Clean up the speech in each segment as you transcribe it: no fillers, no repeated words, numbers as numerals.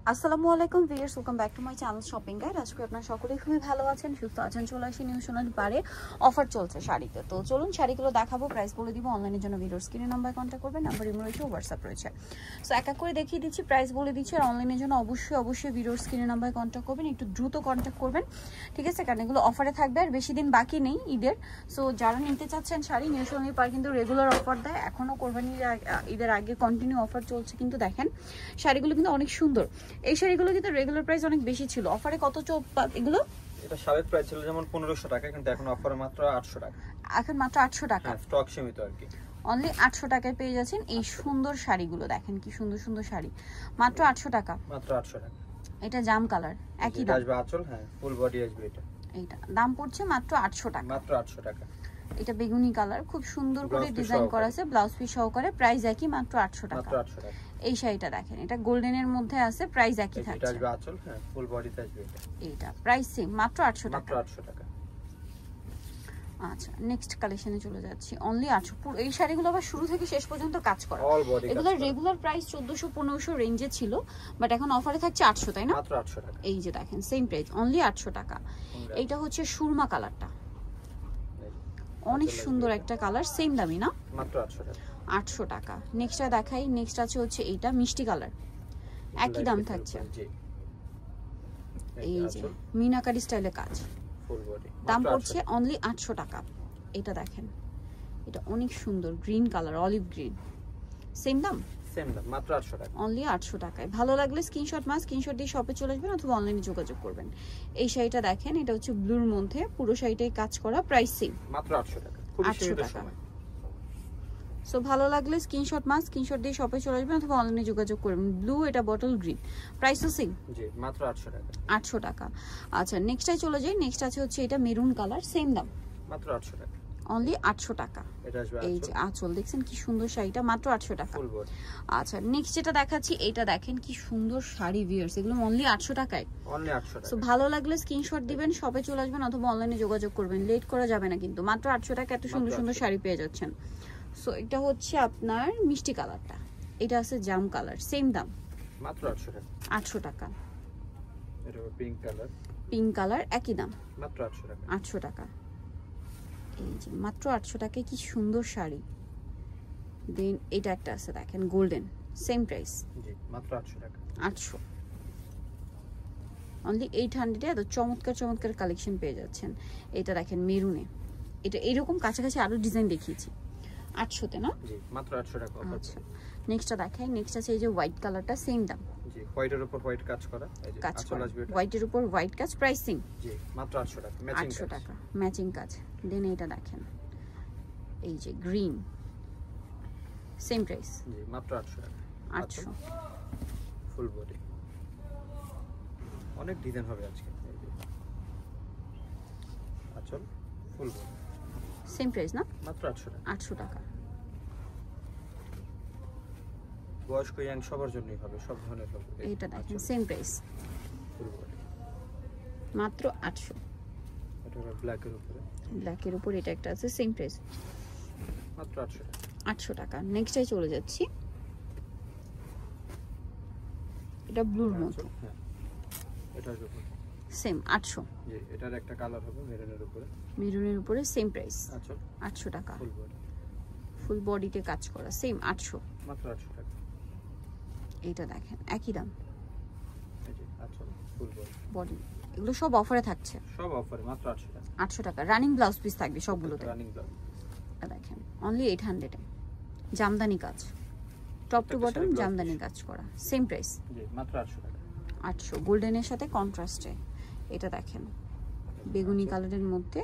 আসসালামু আলাইকুম viewers, welcome back to my channel shopping guide. আজকে আপনারা সকলেই খুবই ভালো আছেন, সুস্থ আছেন। চলে আসি নিউ সোনালী পারে অফার চলছে শাড়িতে। তো চলুন শাড়িগুলো দেখাবো, প্রাইস বলে দিব। অনলাইনের জন্য ভিডিওর স্ক্রিনে নাম্বার কন্ট্যাক্ট করবেন, নাম্বার ইমো রয়েছে, হোয়াটসঅ্যাপ রয়েছে। সো এক এক করে দেখিয়ে দিচ্ছি, প্রাইস বলে দিচ্ছি। আর অনলাইনের জন্য অবশ্যই ভিডিওর স্ক্রিনে নাম্বার কন্ট্যাক্ট করবেন, একটু দ্রুত কন্ট্যাক্ট করবেন, ঠিক আছে? কারণ এগুলো অফারে থাকবে আর বেশি দিন বাকি নেই ঈদের। সো যারা নিতে চাচ্ছেন শাড়ি, নিউ সোনালী পার কিন্তু রেগুলার অফার দেয়, এখনও কোরবানির ঈদের আগে কন্টিনিউ অফার চলছে। কিন্তু দেখেন শাড়িগুলো কিন্তু অনেক সুন্দর। এই শাড়িগুলো কিন্তু রেগুলার প্রাইস অনেক বেশি ছিল, অফারে কত এগুলো? এটা স্বাভাবিক প্রাইস ছিল যেমন 1500 টাকা, কিন্তু এখন অফারে মাত্র 800 টাকা। এখন মাত্র 800 টাকা, স্টক সীমিত আর কি। অনলি 800 টাকায় পেয়ে যাচ্ছেন এই সুন্দর শাড়িগুলো। দেখেন কি সুন্দর সুন্দর শাড়ি, মাত্র 800 টাকা। মাত্র 800 টাকা। এটা জাম কালার, একই দাম আসবে আঁচল, হ্যাঁ ফুল বডি আসবে। এটা দাম পড়ছে মাত্র 800 টাকা। মাত্র 800 টাকা। এটা বেগুনি কালার, খুব সুন্দর করে ডিজাইন করা আছে, ব্লাউজ পিস সহকারে, প্রাইস একই, মাত্র 800 টাকা। মাত্র 800 টাকা। এই শাড়িটা দেখেন, এটা গোল্ডেনের মধ্যে আছে, প্রাইস একই থাকছে। এটা আসবে আঁচল, হ্যাঁ ফুল বডিতে আসবে এটা। এটা প্রাইস সেম, মাত্র 800 টাকা। মাত্র 800 টাকা। আচ্ছা, নেক্সট কালেকশনে চলে যাচ্ছি। অনলি 800। পুরো এই শাড়িগুলো আবার শুরু থেকে শেষ পর্যন্ত কাজ করা। এগুলোর রেগুলার প্রাইস 1400-1500 রেঞ্জে ছিল, বাট এখন অফারে থাকছে 800, তাই না? মাত্র 800 টাকা। এই যে দেখেন সেম প্রাইস, অনলি 800 টাকা। এইটা হচ্ছে সুরমা কালারটা, অনেক সুন্দর একটা কালার, সেম দামি না? মাত্র 800 টাকা। 800 টাকা। নেক্সটটা দেখাই, নেক্সট আছে হচ্ছে এইটা মিষ্টি কালার, একই দাম থাকছে। এই যে মিনাকারি স্টাইলে কাজ, ফুল বডি, দাম পড়ছে অনলি 800 টাকা। এটা দেখেন, এটা অনেক সুন্দর green colour, olive green, same দাম মাত্র 800 টাকা। অনলি 800 টাকায়। ভালো লাগলে স্ক্রিনশট দিয়ে শপে চলে আসবেন অথবা অনলাইনে যোগাযোগ করবেন। এই শাড়িটা দেখেন, এটা হচ্ছে ব্লুর মধ্যে, পুরো শাড়িটাই কাজ করা, প্রাইস সেম, মাত্র 800 টাকা। 800 টাকা। সো ভালো লাগলে স্ক্রিনশট দিয়ে শপে চলে আসবেন অথবা অনলাইনে যোগাযোগ করবেন। ব্লু, এটা বটল গ্রিন, প্রাইসও সেম, জি মাত্র 800 টাকা। 800 টাকা। আচ্ছা, নেক্সটটাই চলে যাই। নেক্সট আছে হচ্ছে এটা মেরুন কালার, সেম দাম, মাত্র 800 টাকা। অনলি 800 টাকা। এটা আসবে এই যে আঁচল দেখছেন কি সুন্দর শাড়িটা, মাত্র 800 টাকা। Full body. আচ্ছা, নেক্সট যেটা দেখাচ্ছি, এটা দেখেন কি সুন্দর শাড়ি ভিউয়ার্স, এগুলো অনলি 800 টাকায়। অনলি 800 টাকা। সো ভালো লাগলে স্ক্রিনশট দিবেন, শপে চলে আসবেন অথবা অনলাইনে যোগাযোগ করবেন, লেট করা যাবে না কিন্তু। মাত্র 800 টাকা এত সুন্দর সুন্দর শাড়ি পেয়ে যাচ্ছেন। সো এটা হচ্ছে আপনার মিষ্টি কালারটা, এটা আছে জাম কালার, সেম দাম, মাত্র 800 টাকা। 800 টাকা। এটা পিঙ্ক কালার, একই দাম, মাত্র 800 টাকা। 800 টাকা। এই যে মাত্র 800 টাকায় কি সুন্দর শাড়ি। দেন এটা একটা আছে দেখেন গোল্ডেন, সেম প্রাইস, জি মাত্র 800 টাকা। 800, অনলি 800 এ এত চমৎকার কালেকশন পেয়ে যাচ্ছেন। এটা দেখেন মেরুনে, এটা এরকম কাছাকাছি আরো ডিজাইন দেখিয়েছি, 800 তে না? জি মাত্র 800 টাকা। আচ্ছা, নেক্সটটা দেখাই। নেক্সট আছে এই যে হোয়াইট কালারটা, সেম দাম, জি হোয়াইটের উপর হোয়াইট কাজ করা, এই যে কাজ করা, আসবে এটা। হোয়াইটের উপর হোয়াইট কাজ, প্রাইসিং জি মাত্র 800 টাকা। ম্যাচিং 800 টাকা, ম্যাচিং কাজ। দেন এটা দেখেন, এই যে গ্রিন, সেম প্রাইস, জি মাত্র 800 টাকা। 800, ফুল বডি, অনেক ডিজাইন হবে আজকে। এই যে আঁচল, ফুল বডি, সেম প্রাইস না? মাত্র 800 টাকা। 800 টাকা। বয়স্ক ইয়াং সবার জন্যই হবে, সব ধরনের হবে। এটা দেখেন সেম প্রাইস, ফুল বডি, মাত্র 800। এটা হলো ব্ল্যাকের উপরে, ব্ল্যাকের উপর এটা একটা আছে, সেম প্রাইস, মাত্র 800 টাকা। 800 টাকা। নেক্সটে চলে যাচ্ছি, এটা ব্লুর মধ্যে, হ্যাঁ এটা আসবে সেম 800। জি এটার একটা কালার হবে মেরুনের উপরে, মেরুনের উপরে, সেম প্রাইস, আঁচল 800 টাকা। ফুল বডি, ফুল বডিতে কাজ করা, সেম 800, মাত্র 800 টাকা। এইটা দেখেন একই দাম, এই যে আঁচল, ফুল বডি, এগুলো সব অফারে থাকছে, সব অফারে মাত্র 800 টাকা। 800 টাকা। রানিং ব্লাউজ পিস থাকবে সবগুলোতে, রানিং ব্লাউজ, এটা দেখেন অনলি 800 এ, জামদানি কাজ, টপ টু বটম জামদানি কাজ করা, সেম প্রাইস, জি মাত্র 800 টাকা। 800, গোল্ডেনের সাথে কন্ট্রাস্টে। এটা দেখেন বেগুনি কালারের মধ্যে,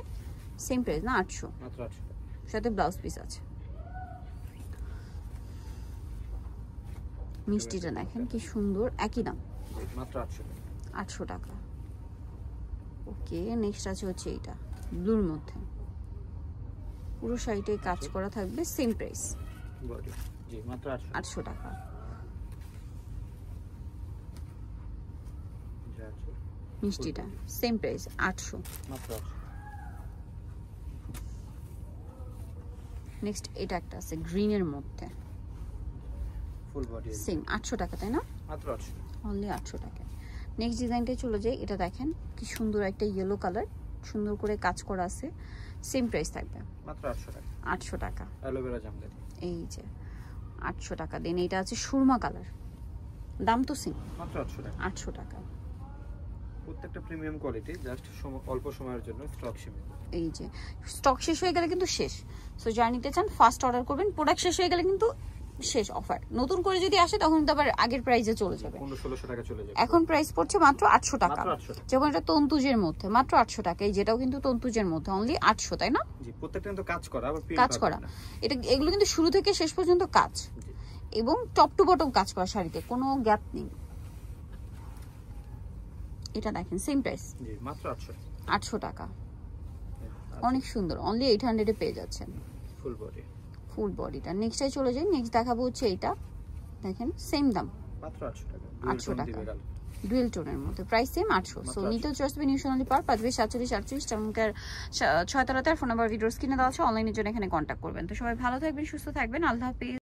সেম প্রাইস না? 800, মাত্র 800 টাকা। সাথে ব্লাউজ পিস আছে। মিষ্টিটা দেখেন কি সুন্দর, একই দাম, মাত্র 800 টাকা। 800 টাকা। ওকে, নেক্সট আছে হচ্ছে এইটা ব্লুর মধ্যে, পুরো শাড়িটাই কাজ করা থাকবে, সেম প্রাইস, বডি, জি মাত্র 800 টাকা। মিষ্টিটা সেম প্রাইস, 800, মাত্র 800। নেক্সট এটা একটা আছে গ্রিনের মধ্যে, ফুল বডি, সেম 800 টাকা, তাই না? মাত্র 800। অনলি 800 টাকা। নেক্সট ডিজাইনটাই চলে যাই, এটা দেখেন কি সুন্দর একটা ইয়েলো কালার, সুন্দর করে কাজ করা আছে, সেম প্রাইস থাকবে মাত্র 800 টাকা। 800 টাকা অ্যালোভেরা জামদানি, এই যে 800 টাকা। দেন এটা আছে সুরমা কালার, দাম তো সেম, মাত্র 800 টাকা। 800 টাকা। প্রত্যেকটা প্রিমিয়াম কোয়ালিটি, জাস্ট অল্প সময়ের জন্য স্টক সীমিত। এই যে স্টক শেষ হয়ে গেলে কিন্তু শেষ, সো যারা নিতে চান ফার্স্ট অর্ডার করবেন, প্রোডাক্ট শেষ হয়ে গেলে কিন্তু শেষ অফার। নতুন করে যদি আসে তখন তো আবার আগের প্রাইসে চলে যাবে, 1500-1600 টাকা চলে যাবে। এখন প্রাইস পড়ছে মাত্র 800 টাকা, মাত্র 800 টাকা। যেমন এটা তন্তুজের মধ্যে মাত্র 800 টাকা, এই যেটাও কিন্তু তন্তুজের মধ্যে অনলি 800, তাই না? জি, প্রত্যেকটা কিন্তু কাজ করা, আবার প্রিন্ট কাজ করা, এটা এগুলো কিন্তু শুরু থেকে শেষ পর্যন্ত কাজ, এবং টপ টু বটম কাজ করা শাড়িতে, কোনো গ্যাপ নেই। এটা দেখেন সেম প্রাইস, জি মাত্র 800 টাকা। 800 টাকা, অনেক সুন্দর, অনলি 800 এ পেয়ে যাচ্ছেন ফুল বডি, ফুল বডিটা। নেক্সটে চলে যাই, নেক্সট দেখাবো হচ্ছে এইটা, দেখেন সেম দাম মাত্র 800 টাকা। 800 টাকা, ডুয়েল টোনের মধ্যে, প্রাইস সেম 800। সো নিতেও চয়েস হবে নিউ সোনালী পার 54748 চমৎকার 6 তলাতে। ফোন নাম্বার ভিডিওর স্ক্রিনে দেওয়া আছে, অনলাইনের জন্য এখানে কন্ট্যাক্ট করবেন। তো সবাই ভালো থাকবেন, সুস্থ থাকবেন, আল্লাহ হাফেজ।